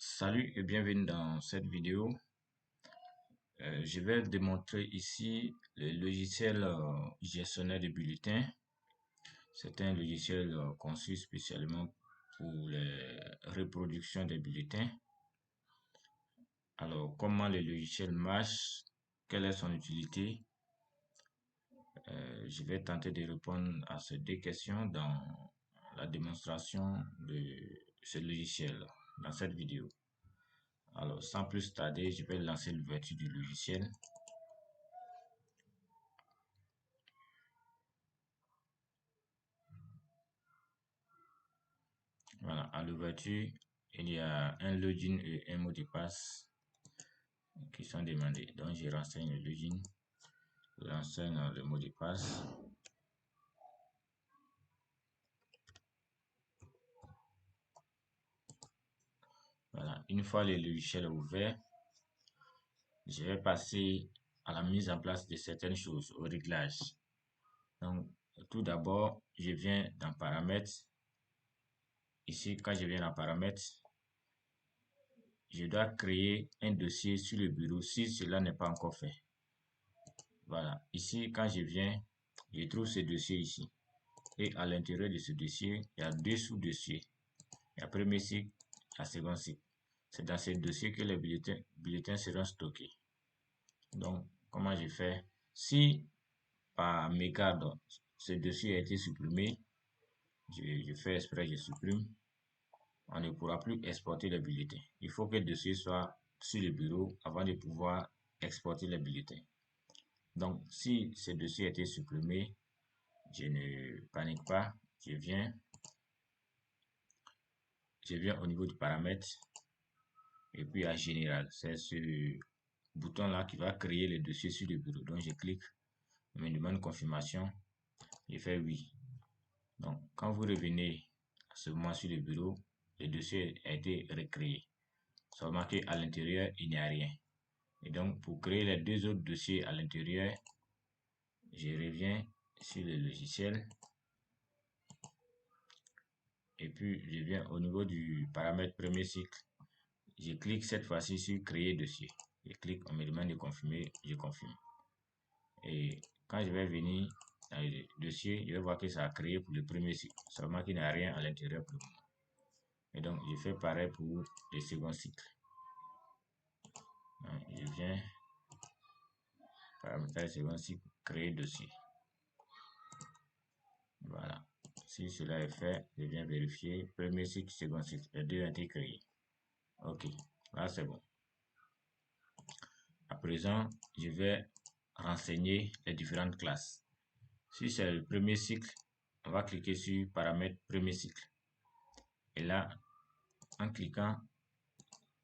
Salut et bienvenue dans cette vidéo. Je vais démontrer ici le logiciel gestionnaire de bulletins. C'est un logiciel conçu spécialement pour les reproductions des bulletins. Alors, comment le logiciel marche? Quelle est son utilité? Je vais tenter de répondre à ces deux questions dans la démonstration de ce logiciel dans cette vidéo. Alors, sans plus tarder, je vais lancer l'ouverture du logiciel. Voilà, à l'ouverture, il y a un login et un mot de passe qui sont demandés. Donc, je renseigne le login, je renseigne le mot de passe. Voilà, une fois le logiciel ouvert, je vais passer à la mise en place de certaines choses, au réglage. Donc, tout d'abord, je viens dans paramètres. Ici, quand je viens dans paramètres, je dois créer un dossier sur le bureau si cela n'est pas encore fait. Voilà, ici, quand je viens, je trouve ce dossier ici. Et à l'intérieur de ce dossier, il y a deux sous-dossiers. Il y a premier cycle, il y a second cycle. C'est dans ces dossiers que les bulletins seront stockés. Donc, comment je fais? Si par mégarde, ce dossier a été supprimé, je fais exprès, je supprime, on ne pourra plus exporter les bulletins. Il faut que le dossier soit sur le bureau avant de pouvoir exporter les bulletins. Donc, si ce dossier a été supprimé, je ne panique pas, je viens au niveau du paramètre et puis à général. C'est ce bouton là qui va créer le dossier sur le bureau. Donc je clique, il me demande confirmation, je fais oui. Donc quand vous revenez à ce moment sur le bureau, le dossier a été recréé. Seulement qu'à l'intérieur, il n'y a rien. Et donc pour créer les deux autres dossiers à l'intérieur, je reviens sur le logiciel. Et puis je viens au niveau du paramètre premier cycle. Je clique cette fois-ci sur créer dossier. Je clique, on me demande de confirmer, je confirme. Et quand je vais venir dans le dossier, je vais voir que ça a créé pour le premier cycle. Seulement qu'il n'y a rien à l'intérieur pour le moment. Et donc, je fais pareil pour le second cycle. Donc, je viens, paramétrage second cycle, créer dossier. Voilà. Si cela est fait, je viens vérifier. Premier cycle, second cycle. Les deux ont été créés. OK. Là, c'est bon. À présent, je vais renseigner les différentes classes. Si c'est le premier cycle, on va cliquer sur paramètres premier cycle. Et là, en cliquant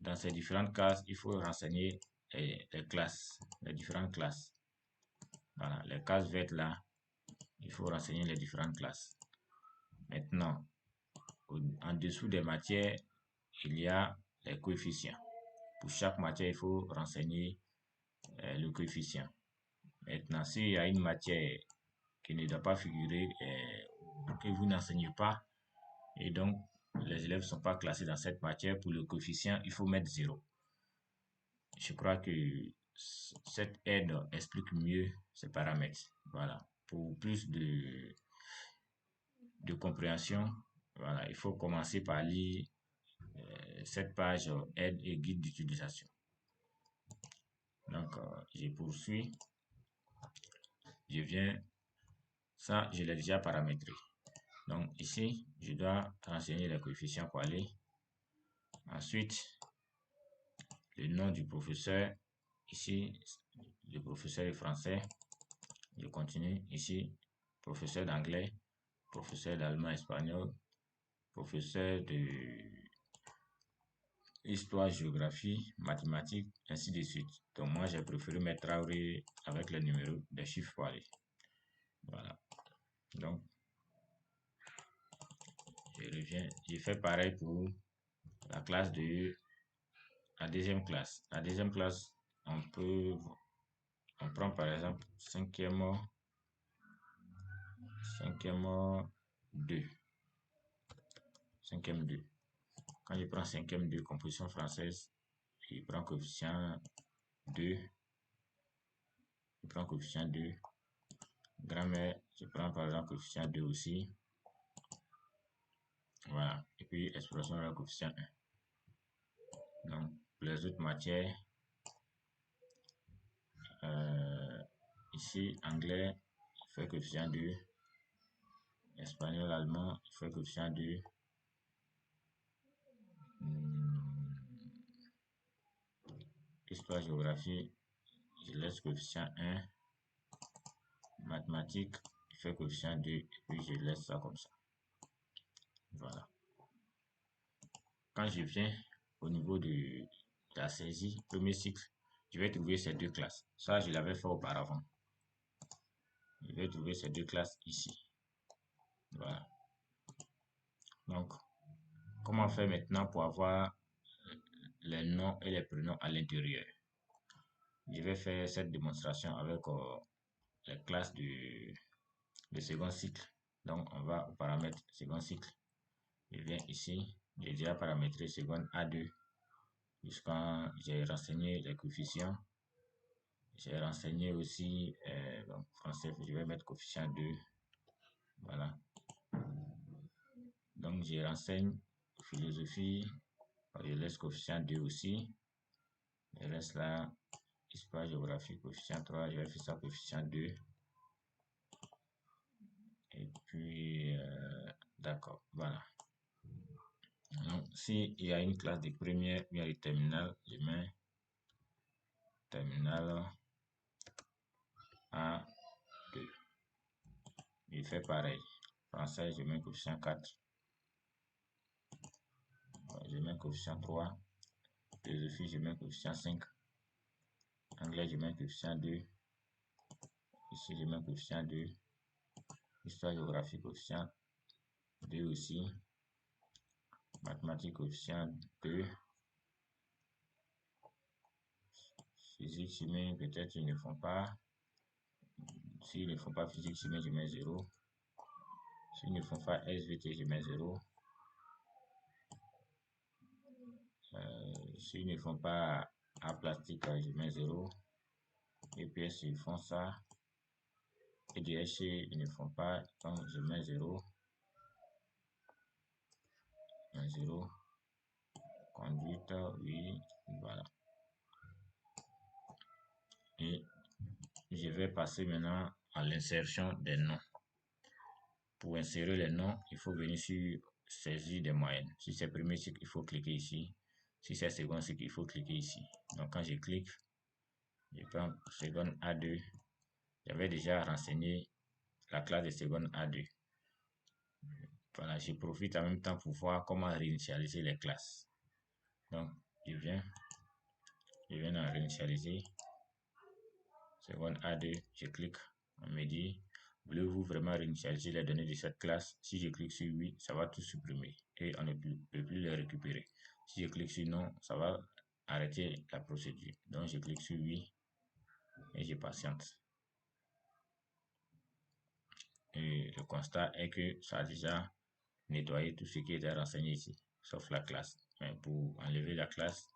dans ces différentes classes, il faut renseigner les classes, les différentes classes. Voilà, les cases vertes là, il faut renseigner les différentes classes. Maintenant, en dessous des matières, il y a les coefficients. Pour chaque matière, il faut renseigner le coefficient. Maintenant, s'il y a une matière qui ne doit pas figurer, que vous n'enseignez pas, et donc les élèves ne sont pas classés dans cette matière, pour le coefficient, il faut mettre 0. Je crois que cette aide explique mieux ces paramètres. Voilà. Pour plus de compréhension, voilà, il faut commencer par lire cette page aide et guide d'utilisation. Donc, je poursuis. Je viens. Ça, je l'ai déjà paramétré. Donc, ici, je dois renseigner les coefficients pour aller. Ensuite, le nom du professeur. Ici, le professeur est français. Je continue. Ici, professeur d'anglais, professeur d'allemand espagnol, professeur de histoire, géographie, mathématiques, ainsi de suite. Donc, moi, j'ai préféré mettre Traoré avec le numéro des chiffres pour aller. Voilà. Donc, je reviens. J'ai fait pareil pour la classe de la deuxième classe. La deuxième classe, on prend par exemple cinquième 2. Cinquième 2. Quand je prends 5e de composition française, je prends coefficient 2. Je prends coefficient 2. Grammaire, je prends par exemple coefficient 2 aussi. Voilà. Et puis exploration de la coefficient 1. Donc, pour les autres matières, ici, anglais, il fait coefficient 2. Espagnol, allemand, il fait coefficient 2. Histoire, géographie, je laisse coefficient 1. Mathématiques, il fait coefficient 2. Et puis, je laisse ça comme ça. Voilà. Quand je viens au niveau de la saisie, premier cycle, je vais trouver ces deux classes. Ça, je l'avais fait auparavant. Je vais trouver ces deux classes ici. Voilà. Donc, comment faire maintenant pour avoir les noms et les prénoms à l'intérieur? Je vais faire cette démonstration avec les classes de second cycle. Donc, on va au paramètre second cycle. Je viens ici. J'ai déjà paramétré seconde A2 jusqu'à j'ai renseigné les coefficients. J'ai renseigné aussi donc français, je vais mettre coefficient 2. Voilà. Donc, je renseigne philosophie. Je laisse coefficient 2 aussi. Je reste là. Histoire, géographie, coefficient 3. Je vais faire ça coefficient 2. Et puis, d'accord. Voilà. Donc, s'il y a une classe de première, bien de terminale, je mets terminale A2. Je fais pareil. Français, je mets coefficient 4. Je mets coefficient 3. Philosophie, je mets coefficient 5. Anglais, je mets coefficient 2. Ici, je mets coefficient 2. Histoire, géographie, coefficient 2 aussi. Mathématiques, coefficient 2. Physique, chimie, peut-être ils ne font pas. S'ils ne font pas physique, chimie, je mets 0. S'ils ne font pas SVT, je mets 0. S'ils ne font pas art plastique, je mets 0. Et puis, s'ils font ça, et DH, ils ne font pas, donc je mets 0. 0. Conduite, oui, voilà. Et je vais passer maintenant à l'insertion des noms. Pour insérer les noms, il faut venir sur saisie des moyennes. Si c'est premier cycle, il faut cliquer ici. Si c'est second cycle, il faut cliquer ici. Donc quand je clique, je prends seconde A2. J'avais déjà renseigné la classe de seconde A2. Voilà, je profite en même temps pour voir comment réinitialiser les classes. Donc, je viens dans réinitialiser. Seconde A2, je clique, on me dit, voulez-vous vraiment réinitialiser les données de cette classe? Si je clique sur oui, ça va tout supprimer et on ne peut plus les récupérer. Si je clique sur non, ça va arrêter la procédure. Donc, je clique sur oui et je patiente. Et le constat est que ça a déjà nettoyé tout ce qui était renseigné ici, sauf la classe. Mais pour enlever la classe,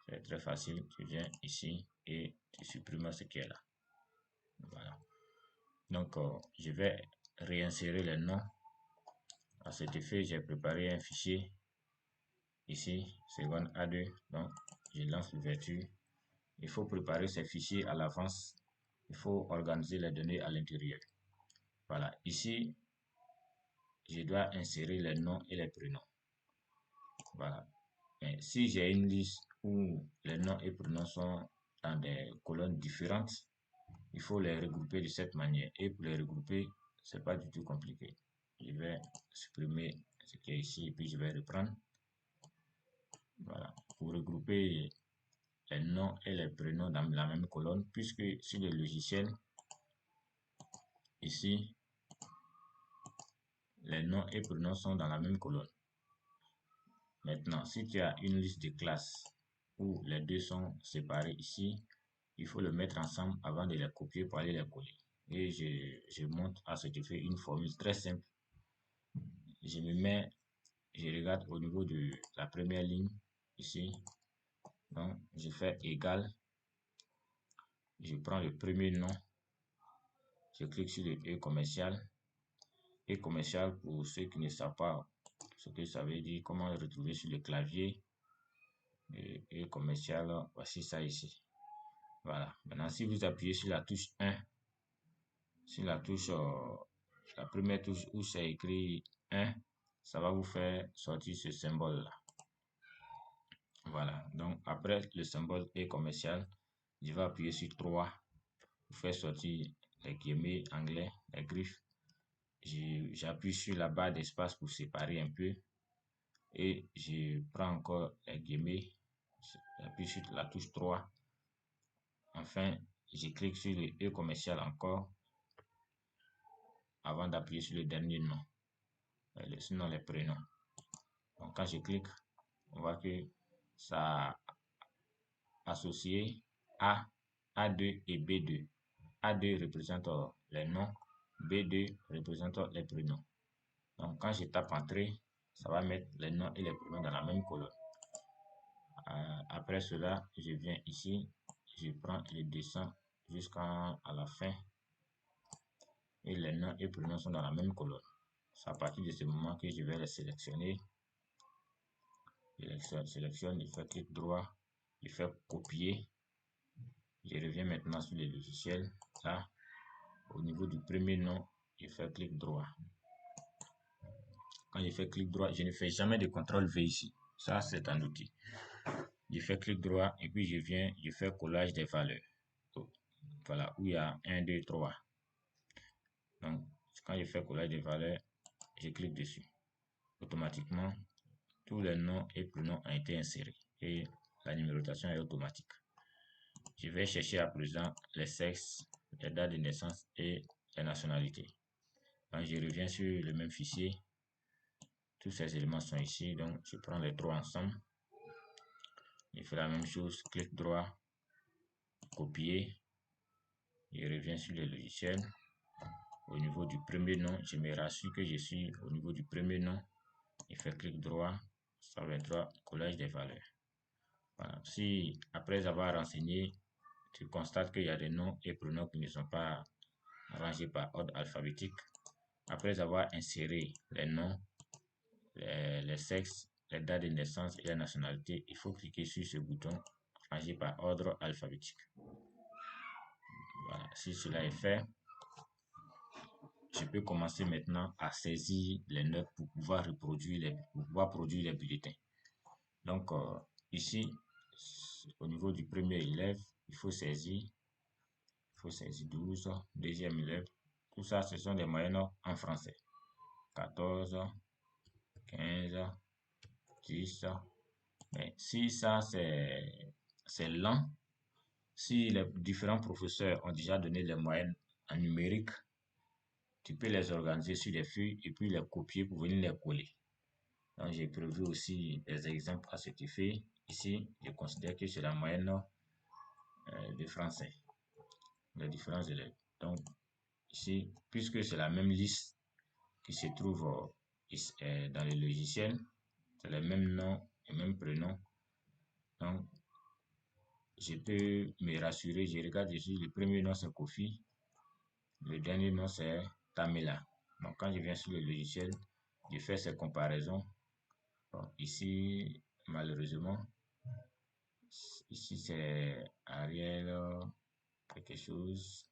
c'est très facile. Tu viens ici et tu supprimes ce qui est là. Voilà. Donc, je vais réinsérer les noms. À cet effet, j'ai préparé un fichier ici, seconde A2. Donc, je lance l'ouverture. Il faut préparer ces fichiers à l'avance. Il faut organiser les données à l'intérieur. Voilà. Ici, je dois insérer les noms et les prénoms. Voilà. Mais si j'ai une liste où les noms et prénoms sont dans des colonnes différentes, il faut les regrouper de cette manière. Et pour les regrouper, c'est pas du tout compliqué. Je vais supprimer ce qui est ici et puis je vais reprendre. Voilà. Pour regrouper les noms et les prénoms dans la même colonne, puisque sur le logiciel, ici, les noms et prénoms sont dans la même colonne. Maintenant, si tu as une liste de classes où les deux sont séparés ici, il faut le mettre ensemble avant de les copier pour aller les coller. Et je montre à cet effet une formule très simple. Je me mets je regarde au niveau de la première ligne ici. Donc, je fais égal. Je prends le premier nom. Je clique sur le E commercial. E commercial, pour ceux qui ne savent pas ce que ça veut dire, comment le retrouver sur le clavier. E commercial, voici ça ici. Voilà. Maintenant, si vous appuyez sur la touche 1, sur la touche, la première touche où c'est écrit 1, ça va vous faire sortir ce symbole-là. Voilà. Donc, après le symbole E commercial, je vais appuyer sur 3 pour faire sortir les guillemets anglais, les griffes. J'appuie sur la barre d'espace pour séparer un peu. Et je prends encore les guillemets. J'appuie sur la touche 3. Enfin, je clique sur le E commercial encore avant d'appuyer sur le dernier nom. Sinon les prénoms. Donc quand je clique, on voit que ça a associé A, A2 et B2. A2 représente les noms, B2 représente les prénoms. Donc quand je tape entrée, ça va mettre les noms et les prénoms dans la même colonne. Après cela, je viens ici, je prends et je descends jusqu'à la fin. Et les noms et prénoms sont dans la même colonne. C'est à partir de ce moment que je vais les sélectionner. Je les sélectionne, je fais clic droit, je fais copier. Je reviens maintenant sur le logiciel. Là, au niveau du premier nom, je fais clic droit. Quand je fais clic droit, je ne fais jamais de CTRL V ici. Ça, c'est un outil. Je fais clic droit et puis je viens, je fais collage des valeurs. Voilà, où il y a 1, 2, 3. Donc, quand je fais collage des valeurs, je clique dessus. Automatiquement, tous les noms et prénoms ont été insérés et la numérotation est automatique. Je vais chercher à présent les sexes, les dates de naissance et les nationalités. Donc, je reviens sur le même fichier. Tous ces éléments sont ici, donc je prends les trois ensemble. Je fais la même chose, clic droit, copier. Je reviens sur le logiciel. Au niveau du premier nom, je me rassure que je suis au niveau du premier nom. Je fais clic droit, 123, collage des valeurs. Voilà. Si après avoir renseigné, tu constates qu'il y a des noms et prénoms qui ne sont pas rangés par ordre alphabétique, après avoir inséré les noms, les sexes, les dates de naissance et la nationalité, il faut cliquer sur ce bouton rangé par ordre alphabétique. Voilà. Si cela est fait, je peux commencer maintenant à saisir les notes pour pouvoir produire les bulletins. Donc, ici, au niveau du premier élève, il faut saisir 12, deuxième élève. Tout ça, ce sont des moyennes en français. 14, 15, 10. Mais si ça, c'est lent, si les différents professeurs ont déjà donné les moyennes en numérique, tu peux les organiser sur des feuilles et puis les copier pour venir les coller. Donc, j'ai prévu aussi des exemples à cet effet. Ici, je considère que c'est la moyenne de français, les différents élèves. Donc, ici, puisque c'est la même liste qui se trouve dans le logiciel, c'est les mêmes noms et mêmes prénoms. Donc, je peux me rassurer, je regarde ici, le premier nom c'est Kofi, le dernier nom c'est Tamela. Donc, quand je viens sur le logiciel, je fais ces comparaisons. Bon, ici, malheureusement, ici c'est Ariel quelque chose.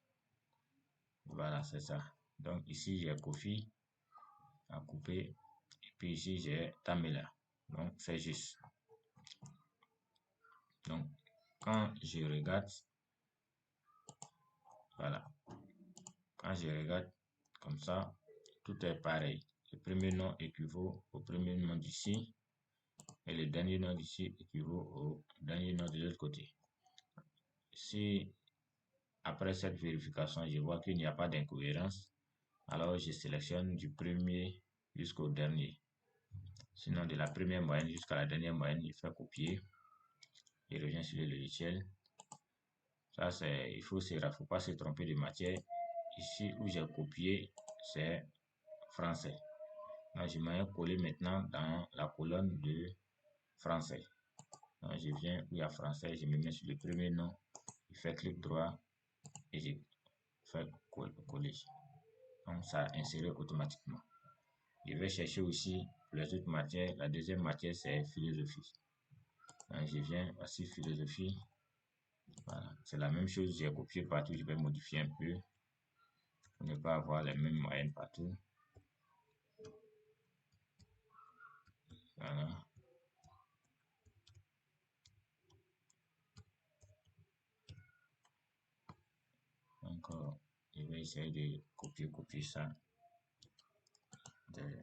Voilà, c'est ça. Donc, ici, j'ai Kofi à couper. Et puis ici, j'ai Tamela. Donc, c'est juste. Donc, quand je regarde, voilà. Quand je regarde comme ça, tout est pareil. Le premier nom équivaut au premier nom d'ici. Et le dernier nom d'ici équivaut au dernier nom de l'autre côté. Si après cette vérification, je vois qu'il n'y a pas d'incohérence, alors je sélectionne du premier jusqu'au dernier. Sinon, de la première moyenne jusqu'à la dernière moyenne, je fais copier. Je reviens sur le logiciel. Ça, c'est, il faut pas se tromper de matière. Ici où j'ai copié, c'est français. Donc, je m'en coller maintenant dans la colonne de français. Donc, je viens où il y a français, je me mets sur le premier nom, je fais clic droit et je fais coller. Donc, ça a inséré automatiquement. Je vais chercher aussi les autres matières. La deuxième matière, c'est philosophie. Donc, je viens, voici philosophie. Voilà, c'est la même chose, j'ai copié partout, je vais modifier un peu pour ne pas avoir les mêmes moyennes partout. Voilà. Donc, je vais essayer de copier ça des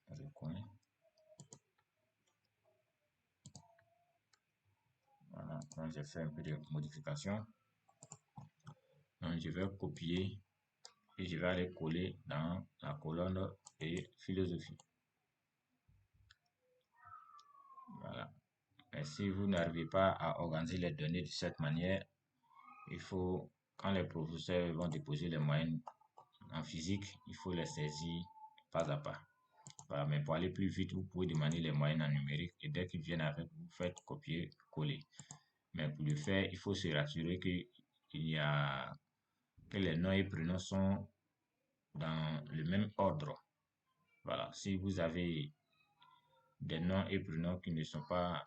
recoins. Voilà, donc j'ai fait un peu de modification. Donc, je vais copier et je vais aller coller dans la colonne de philosophie. Voilà. Mais si vous n'arrivez pas à organiser les données de cette manière, il faut, quand les professeurs vont déposer les moyennes en physique, il faut les saisir pas à pas. Voilà, mais pour aller plus vite, vous pouvez demander les moyennes en numérique et dès qu'ils viennent avec, vous faites copier-coller. Mais pour le faire, il faut se rassurer que les noms et prénoms sont dans le même ordre. Voilà, si vous avez des noms et prénoms qui ne sont pas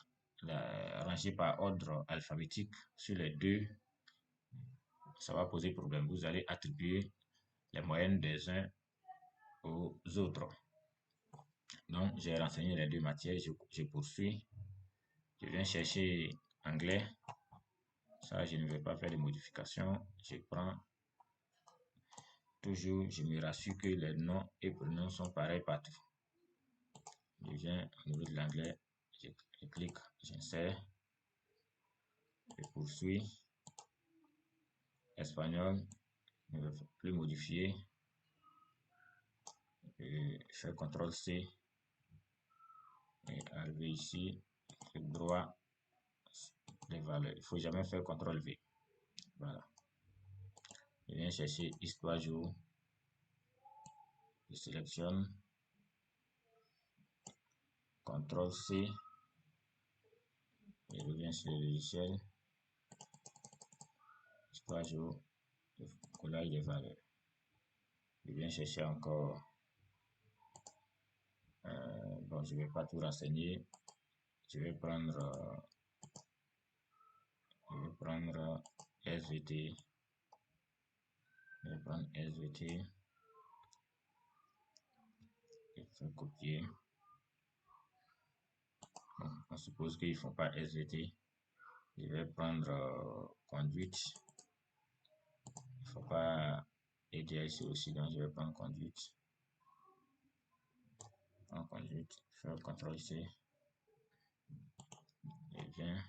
rangés par ordre alphabétique sur les deux, ça va poser problème. Vous allez attribuer les moyennes des uns aux autres. Donc, j'ai renseigné les deux matières, je poursuis. Je viens chercher anglais. Ça, je ne vais pas faire de modification. Je prends toujours, je me rassure que les noms et prénoms sont pareils partout. Je viens au niveau de l'anglais, je clique, j'insère, je poursuis. Espagnol, je ne vais plus modifier. Je fais CTRL C et arriver ici, clic droit, les valeurs. Il ne faut jamais faire CTRL V. Voilà. Je viens chercher histoire géo. Je sélectionne. CTRL C. Je reviens sur le logiciel. Histoire géo. Collage des valeurs. Je viens chercher encore. Bon, je ne vais pas tout renseigner. Je vais prendre SVT. Je vais prendre SVT. Je vais copier. Bon, on suppose qu'ils ne font pas SVT. Je vais prendre conduite. Il ne faut pas aider ici aussi, donc je vais prendre conduite. En conduite, faire CTRL C. Et bien,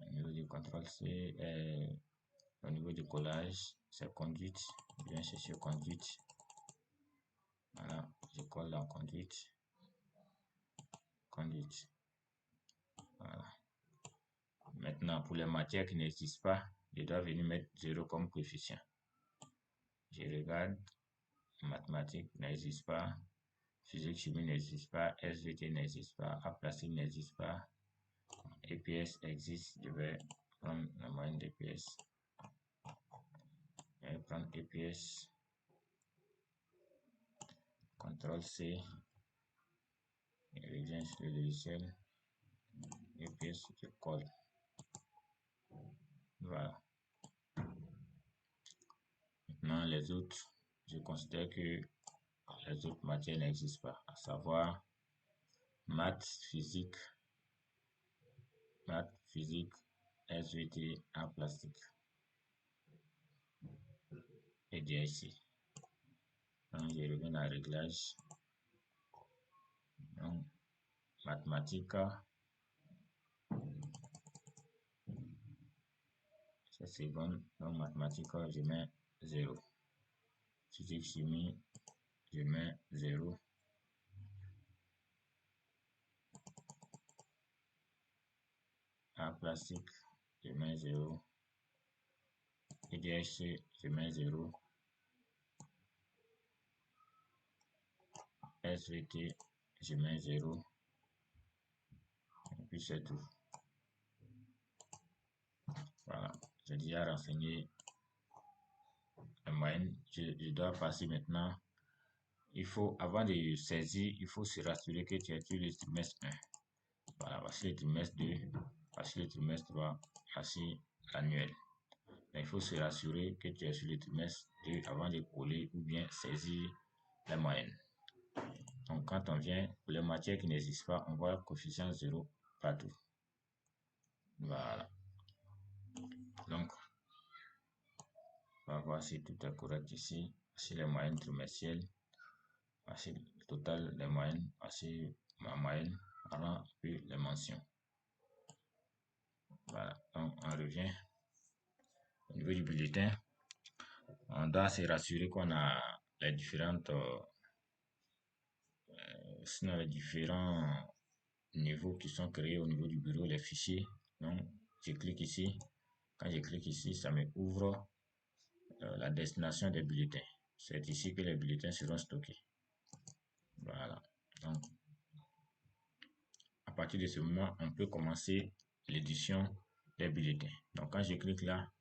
au niveau du CTRL C, au niveau du collage, c'est conduite. Je viens chercher conduite. Voilà, je colle dans conduite. Conduite. Voilà. Maintenant, pour les matières qui n'existent pas, je dois venir mettre 0 comme coefficient. Je regarde, mathématiques n'existe pas, physique chimie n'existe pas, SVT n'existe pas, art plastique n'existe pas, EPS existe. Je vais prendre la moyenne d'EPS. Je vais prendre EPS. CTRL C. Et je viens sur le logiciel. EPS, je colle. Voilà. Maintenant, les autres, je considère que les autres matières n'existent pas, à savoir maths, physique, SVT, art plastique et DIC. Donc, je reviens à réglage. Donc, mathématiques, c'est bon. Donc, mathématiques, je mets 0. Physique, chimie, je mets 0. Art plastique, je mets 0. EDH, je mets 0. SVT, je mets 0. Et puis c'est tout. Voilà, j'ai déjà renseigné la moyenne. Je dois passer maintenant. Il faut, avant de saisir, il faut se rassurer que tu es sur le trimestre 1. Voilà, voici le trimestre 2, voici le trimestre 3, voici l'annuel. Il faut se rassurer que tu es sur le trimestre 2 avant de coller ou bien saisir la moyenne. Donc, quand on vient pour les matières qui n'existent pas, on voit coefficient 0 partout. Voilà. Donc, on va voir si tout est correct ici. Voici les moyennes trimestrielles. Voici le total des moyennes. Voici ma moyenne. Voilà, puis les mentions. Voilà. Donc, on revient au niveau du bulletin. On doit se rassurer qu'on a les différentes sinon les différents niveaux qui sont créés au niveau du bureau, les fichiers. Donc, je clique ici. Quand je clique ici, ça me ouvre la destination des bulletins. C'est ici que les bulletins seront stockés. Voilà. Donc, à partir de ce moment, on peut commencer l'édition des bulletins. Donc, quand je clique là,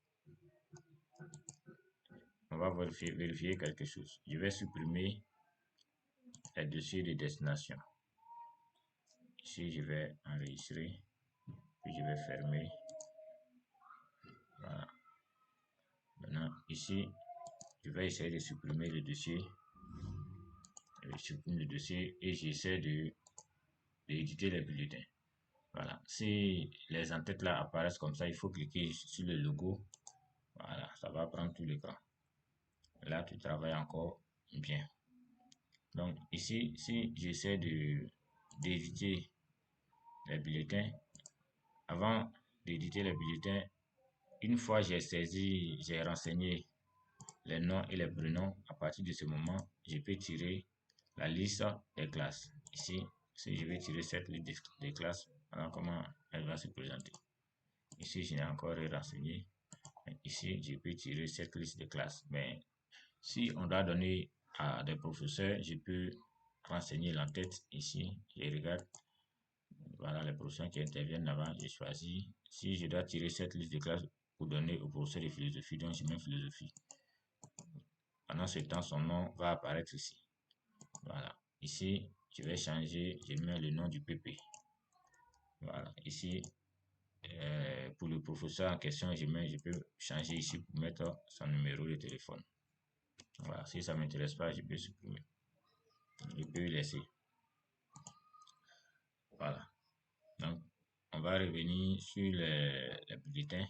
on va vérifier quelque chose. Je vais supprimer les dossiers de destination. Ici, je vais enregistrer, puis je vais fermer. Voilà. Maintenant, ici, je vais essayer de supprimer le dossier. Je supprime le dossier et j'essaie d'éditer les bulletins. Voilà. Si les entêtes là apparaissent comme ça, il faut cliquer sur le logo. Voilà, ça va prendre tout l'écran. Là, tu travailles encore bien. Donc, ici, si j'essaie d'éditer les bulletins, avant d'éditer les bulletins, une fois j'ai renseigné les noms et les prénoms, à partir de ce moment, je peux tirer la liste des classes. Ici, si je vais tirer cette liste des classes, voilà comment elle va se présenter. Ici, je n'ai encore rien renseigné. Ici, je peux tirer cette liste de classes. Mais si on doit donner à des professeurs, je peux renseigner l'entête ici. Je regarde. Voilà les professeurs qui interviennent là-bas. Je choisis. Si je dois tirer cette liste de classes pour donner au professeur de philosophie, donc je mets philosophie. Pendant ce temps, son nom va apparaître ici. Voilà. Ici, je vais changer. Je mets le nom du PP. Voilà. Ici, pour le professeur en question, je peux changer ici pour mettre son numéro de téléphone. Voilà. Si ça ne m'intéresse pas, je peux supprimer. Je peux laisser. Voilà. Donc, on va revenir sur les bulletins.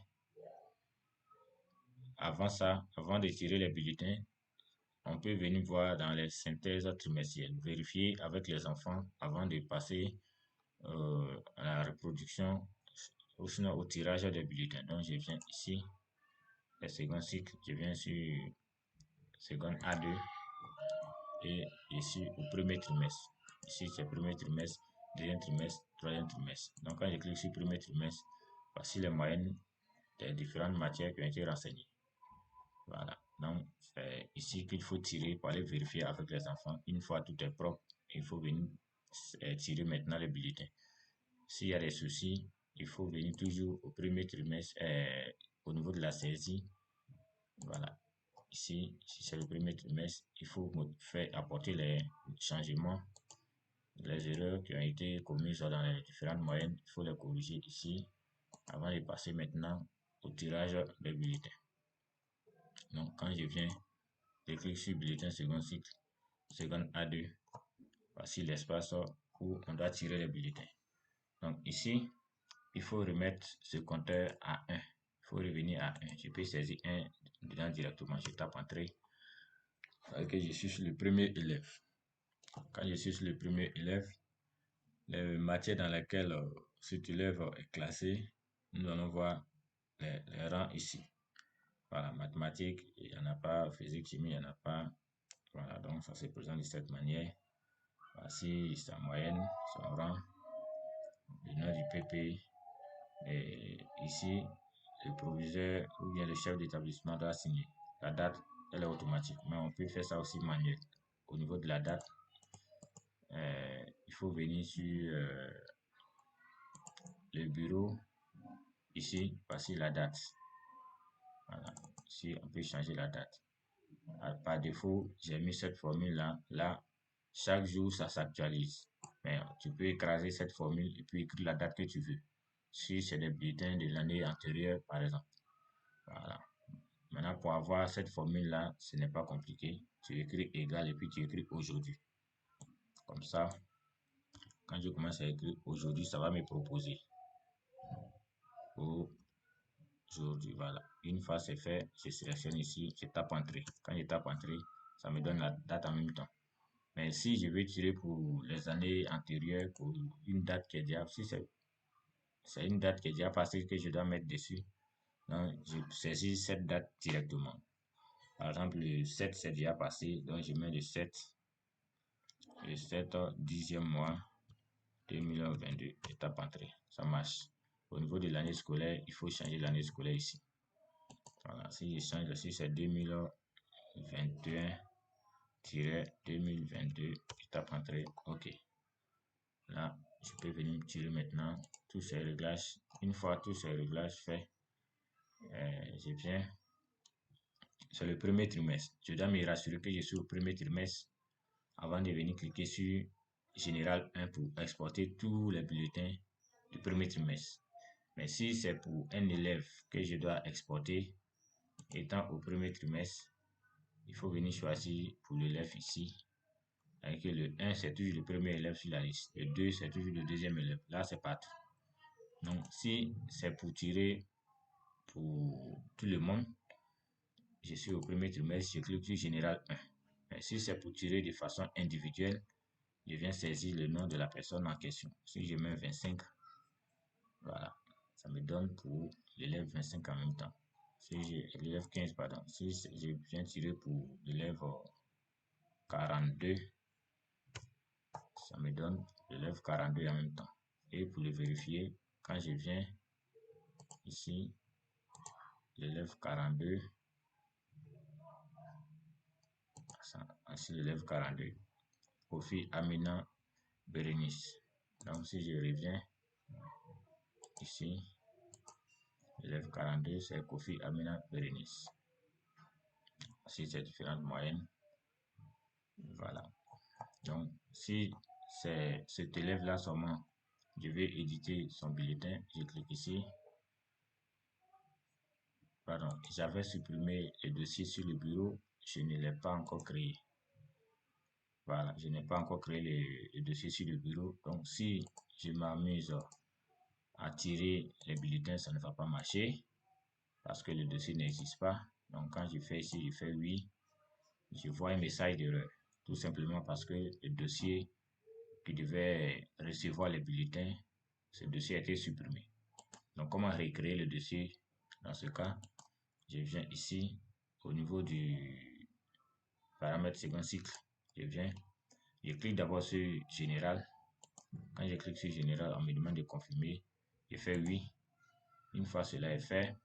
Avant ça, avant de tirer les bulletins, on peut venir voir dans les synthèses trimestrielles, vérifier avec les enfants avant de passer à la reproduction ou sinon au tirage des bulletins. Donc, je viens ici, le second cycle, je viens sur second A2 et ici au premier trimestre. Ici, c'est premier trimestre, deuxième trimestre, troisième trimestre. Donc, quand je clique sur premier trimestre, voici les moyennes des différentes matières qui ont été renseignées. Voilà. Donc, c'est ici qu'il faut tirer pour aller vérifier avec les enfants. Une fois tout est propre, il faut venir tirer maintenant les bulletins. S'il y a des soucis, il faut venir toujours au premier trimestre, au niveau de la saisie. Voilà. Ici, si c'est le premier trimestre, il faut apporter les changements, les erreurs qui ont été commises dans les différentes moyennes. Il faut les corriger ici avant de passer maintenant au tirage des bulletins. Donc, quand je viens, je clique sur bulletin second cycle, second A2. Voici l'espace où on doit tirer les bulletins. Donc, ici, il faut remettre ce compteur à 1. Il faut revenir à 1. Je peux saisir 1 dedans directement. Je tape entrée. Que je suis sur le premier élève. Quand je suis sur le premier élève, les matières dans lesquelles cet élève est classé, nous allons voir les rangs ici. Voilà, mathématiques, il n'y en a pas, physique, chimie, il n'y en a pas. Voilà, donc ça se présente de cette manière. Voici sa moyenne, son rang, le nom du PP. Et ici, le proviseur ou bien le chef d'établissement doit signer. La date, elle est automatique, mais on peut faire ça aussi manuel. Au niveau de la date, il faut venir sur le bureau. Ici, voici la date. Voilà. Ici, on peut changer la date. Par défaut, j'ai mis cette formule-là. Là, chaque jour, ça s'actualise. Mais tu peux écraser cette formule et puis écrire la date que tu veux. Si c'est des bulletins de l'année antérieure, par exemple. Voilà. Maintenant, pour avoir cette formule-là, ce n'est pas compliqué. Tu écris égal et puis tu écris aujourd'hui. Comme ça, quand je commence à écrire aujourd'hui, ça va me proposer. Aujourd'hui, voilà. Une fois c'est fait, je sélectionne ici, je tape entrée. Quand je tape entrée, ça me donne la date en même temps. Mais si je veux tirer pour les années antérieures, pour une date qui est déjà, si c'est une date qui est déjà passée que je dois mettre dessus, donc je saisis cette date directement. Par exemple, le 7 c'est déjà passé, donc je mets le 7 10e mois 2022, étape entrée, ça marche. Au niveau de l'année scolaire, il faut changer l'année scolaire ici. Voilà, si je change ici, c'est 2021-2022, étape entrée, ok. Là, je peux venir tirer maintenant tous ces réglages. Une fois tous ces réglages faits, je viens. C'est le premier trimestre. Je dois me rassurer que je suis au premier trimestre avant de venir cliquer sur Général 1 pour exporter tous les bulletins du premier trimestre. Mais si c'est pour un élève que je dois exporter étant au premier trimestre, il faut venir choisir pour l'élève ici. Avec le 1, c'est toujours le premier élève sur la liste. Le 2, c'est toujours le deuxième élève. Là, c'est partout. Donc, si c'est pour tirer pour tout le monde, je suis au premier trimestre, je clique sur Général 1. Mais si c'est pour tirer de façon individuelle, je viens saisir le nom de la personne en question. Si je mets 25, voilà, ça me donne pour l'élève 25 en même temps. Si j'ai l'élève 15, pardon, si je viens tirer pour l'élève 42, ça me donne l'élève 42 en même temps. Et pour le vérifier, quand je viens ici, l'élève 42, ainsi l'élève 42, Kofi Amina Bérénice. Donc si je reviens ici, l'élève 42, c'est Kofi Amina Bérénice. Ici, c'est différentes moyennes. Voilà. Donc, si c'est cet élève-là seulement, je vais éditer son bulletin. Je clique ici. Pardon, j'avais supprimé le dossier sur le bureau. Je ne l'ai pas encore créé. Voilà, je n'ai pas encore créé le dossier sur le bureau. Donc, si je m'amuse à tirer les bulletins, ça ne va pas marcher parce que le dossier n'existe pas. Donc, quand je fais ici, je fais oui, je vois un message d'erreur. Tout simplement parce que le dossier qui devait recevoir les bulletins, ce dossier a été supprimé. Donc, comment recréer le dossier? Dans ce cas, je viens ici, au niveau du paramètre second cycle, je viens, je clique d'abord sur Général. Quand je clique sur Général, on me demande de confirmer. Je fais oui. Une fois cela est fait,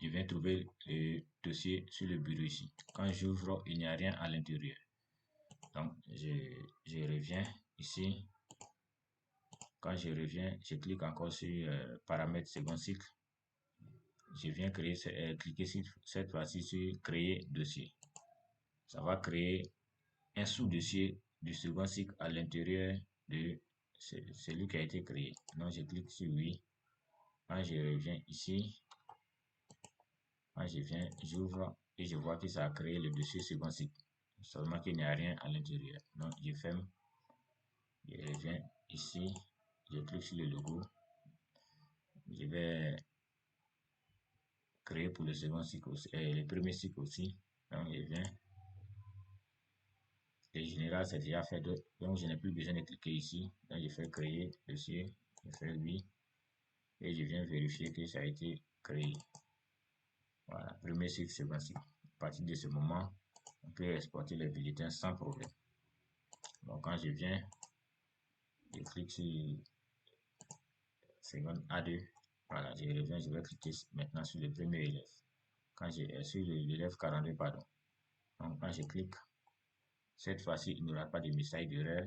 je viens trouver le dossier sur le bureau ici. Quand j'ouvre, il n'y a rien à l'intérieur. Donc, je reviens ici. Quand je reviens, je clique encore sur paramètres second cycle. Je viens cliquer cette fois-ci sur créer dossier. Ça va créer un sous-dossier du second cycle à l'intérieur de celui qui a été créé. Donc, je clique sur oui. Quand je reviens ici, quand je viens, j'ouvre et je vois que ça a créé le dossier second cycle. Seulement qu'il n'y a rien à l'intérieur. Donc, je ferme. Je reviens ici. Je clique sur le logo. Je vais créer pour le second cycle aussi, le premier cycle aussi. Donc, je viens. Le général, c'est déjà fait, donc je n'ai plus besoin de cliquer ici. Donc, je fais créer dossier. Je fais oui. Et je viens vérifier que ça a été créé. Voilà, premier cycle, second cycle. À partir de ce moment, on peut exporter les bulletins sans problème. Donc, quand je viens, je clique sur seconde A2. Voilà, je reviens, je vais cliquer maintenant sur le premier élève. Quand j'ai sur l'élève 42, pardon. Donc, quand je clique, Cette fois-ci, il n'y aura pas de message d'erreur,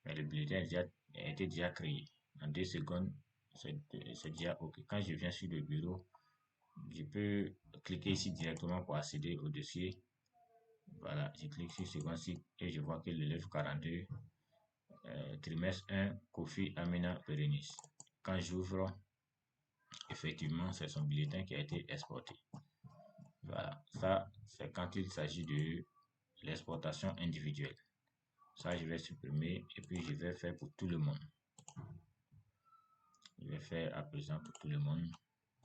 mais le bulletin a été déjà créé. En 2 secondes, c'est déjà OK. Quand je viens sur le bureau, je peux cliquer ici directement pour accéder au dossier. Voilà, je clique sur ce site et je vois que l'élève 42, trimestre 1, Kofi Amina Berenice. Quand j'ouvre, effectivement, c'est son bulletin qui a été exporté. Voilà, ça, c'est quand il s'agit de l'exportation individuelle. Ça, je vais supprimer et puis je vais faire pour tout le monde. Je vais faire à présent pour tout le monde.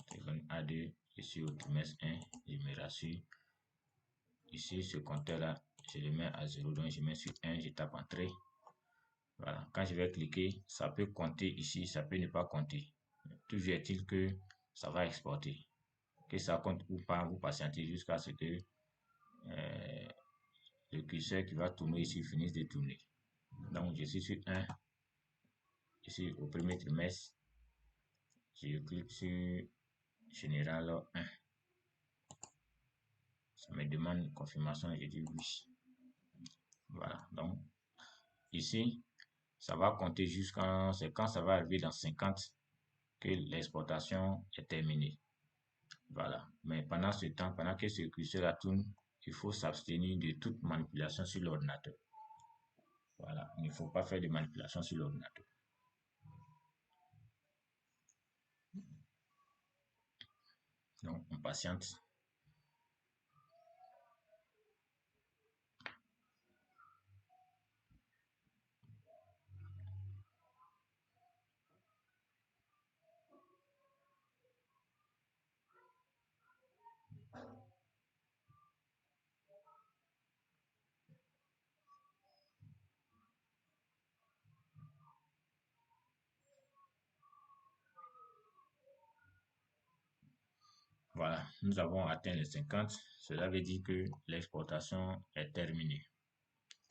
Téléphone A2, ici au trimestre 1, je me rassure. Ici, ce compteur-là, je le mets à 0, donc je mets sur 1, je tape entrée. Voilà, quand je vais cliquer, ça peut compter ici, ça peut ne pas compter. Toujours est-il que ça va exporter. Que ça compte ou pas, vous patientez jusqu'à ce que le curseur qui va tourner ici finisse de tourner. Donc, je suis sur 1, ici au premier trimestre. Je clique sur Général 1. Ça me demande une confirmation, je dis oui. Voilà, donc ici, ça va compter jusqu'à, c'est quand ça va arriver dans 50 que l'exportation est terminée. Voilà, mais pendant ce temps, pendant que ce curseur tourne, il faut s'abstenir de toute manipulation sur l'ordinateur. Voilà, il ne faut pas faire de manipulation sur l'ordinateur. Donc, on patiente. Voilà, nous avons atteint les 50. Cela veut dire que l'exportation est terminée.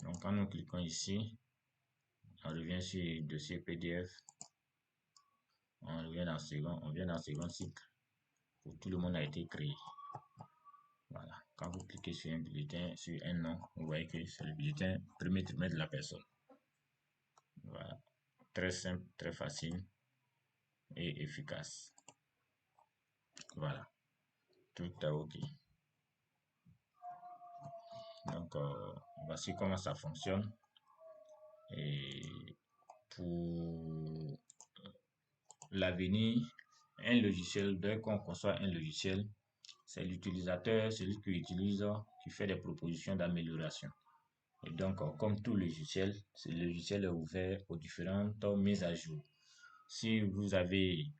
Donc, quand nous cliquons ici, on revient sur le dossier PDF. On vient dans le second cycle où tout le monde a été créé. Voilà. Quand vous cliquez sur un bulletin, sur un nom, vous voyez que c'est le bulletin premier trimestre de la personne. Voilà. Très simple, très facile et efficace. Voilà. Tout est OK. Donc, voici comment ça fonctionne. Et pour l'avenir, un logiciel, dès qu'on conçoit un logiciel, c'est l'utilisateur, celui qui utilise, qui fait des propositions d'amélioration. Et donc, comme tout logiciel, ce logiciel est ouvert aux différentes mises à jour. Si vous avez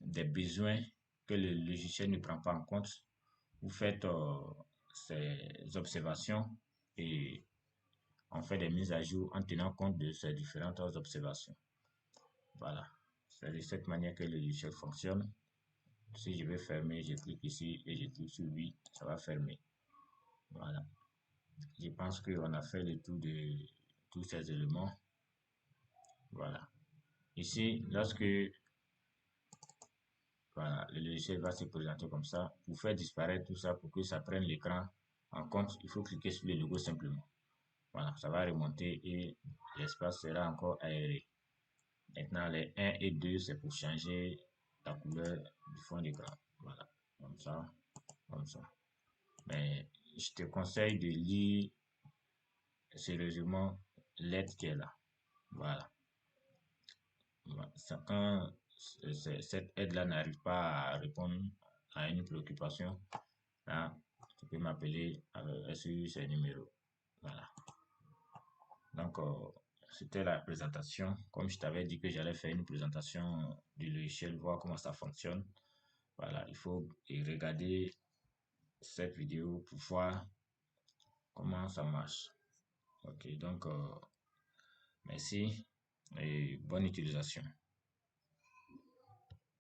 des besoins que le logiciel ne prend pas en compte, vous faites ces observations et on fait des mises à jour en tenant compte de ces différentes observations. Voilà, c'est de cette manière que le logiciel fonctionne. Si je vais fermer, je clique ici et je clique sur oui, ça va fermer. Voilà. Je pense qu'on a fait le tour de tous ces éléments. Voilà. Ici, lorsque voilà, le logiciel va se présenter comme ça, pour faire disparaître tout ça, pour que ça prenne l'écran en compte, il faut cliquer sur le logo simplement. Voilà, ça va remonter et l'espace sera encore aéré. Maintenant, les 1 et 2, c'est pour changer la couleur du fond d'écran. Voilà, comme ça, comme ça. Mais je te conseille de lire sérieusement l'aide qui est là. Voilà. Quand cette aide-là n'arrive pas à répondre à une préoccupation, là, tu peux m'appeler sur ces numéros. Voilà. Donc, c'était la présentation. Comme je t'avais dit que j'allais faire une présentation du logiciel, voir comment ça fonctionne. Voilà, il faut regarder cette vidéo pour voir comment ça marche. Ok, donc, merci et bonne utilisation.